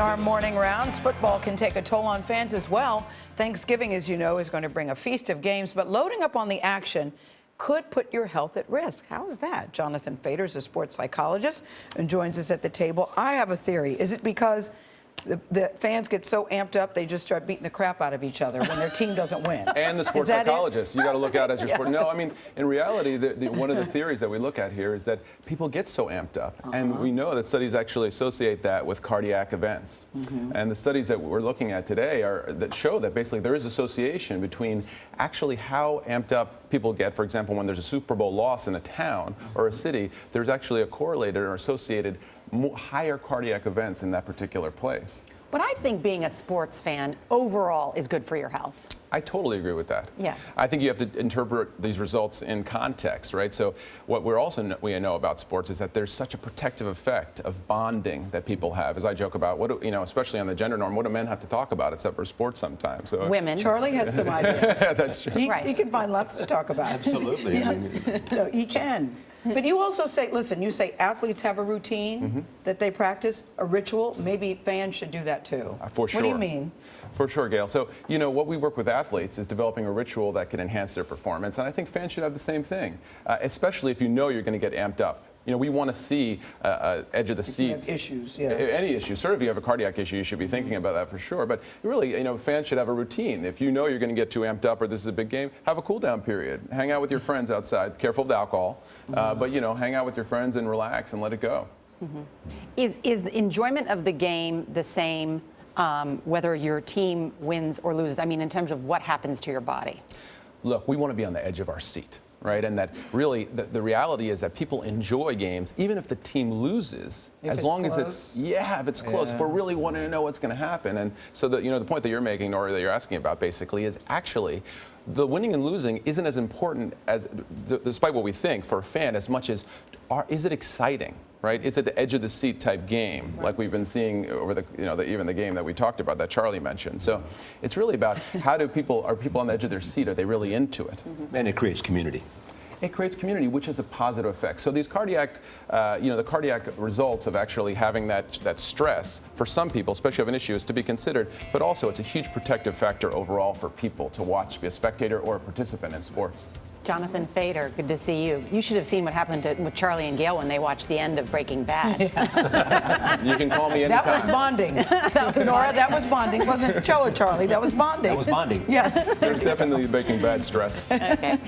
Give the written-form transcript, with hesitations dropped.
our morning rounds, football can take a toll on fans as well. Thanksgiving, as you know, is going to bring a feast of games, but loading up on the action could put your health at risk. How is that? Jonathan Fader is a sports psychologist and joins us at the table. I have a theory. Is it because the fans get so amped up they just start beating the crap out of each other when their team doesn't win? And the sports psychologist, you got to look out as your sport. No, I mean, in reality, one of the theories that we look at here is that people get so amped up, and we know that studies actually associate that with cardiac events. And the studies that we're looking at today that show that basically there is association between actually how amped up people get. For example, when there's a Super Bowl loss in a town or a city, there's actually a correlated or associated higher cardiac events in that particular place. But I think being a sports fan overall is good for your health. I totally agree with that. Yeah. I think you have to interpret these results in context, right? So what we know about sports is that there's such a protective effect of bonding that people have. As I joke about, especially on the gender norm, what do men have to talk about except for sports sometimes? So women. Charlie has some ideas. That's true. He can find lots to talk about. Absolutely. Yeah. No, he can. But you also say, listen, you say athletes have a routine that they practice, a ritual. Maybe fans should do that too. For sure. What do you mean? For sure, Gail. So, what we work with athletes is developing a ritual that can enhance their performance. And I think fans should have the same thing, especially if you know you're going to get amped up. We want to see edge of the seat. You have issues, yeah. Any issues. Sort of, if you have a cardiac issue, you should be thinking about that for sure. But really, fans should have a routine. If you know you're going to get too amped up or this is a big game, have a cool down period. Hang out with your friends outside. Careful of the alcohol. But, hang out with your friends and relax and let it go. Is the enjoyment of the game the same whether your team wins or loses? I mean, in terms of what happens to your body? Look, we want to be on the edge of our seat. Right, and that really, the reality is that people enjoy games, even if the team loses, as long as it's if it's close. If we're really wanting to know what's going to happen, and so the point that you're making, or that you're asking about, basically, is actually the winning and losing isn't as important as, despite what we think, for a fan, as much as is it exciting? Right? Is it the edge of the seat type game, like we've been seeing over even the game that we talked about that Charlie mentioned? So it's really about are people on the edge of their seat? Are they really into it? And it creates community. It creates community, which is a positive effect. So these cardiac, the cardiac results of actually having that stress for some people, especially if an issue, is to be considered. But also, it's a huge protective factor overall for people to watch, be a spectator or a participant in sports. Jonathan Fader, good to see you. You should have seen what happened with Charlie and Gail when they watched the end of Breaking Bad. You can call me anytime. That was bonding. Nora, that was bonding. Wasn't Joe or Charlie? That was bonding. That was bonding. Yes. There's definitely Breaking Bad stress. Okay.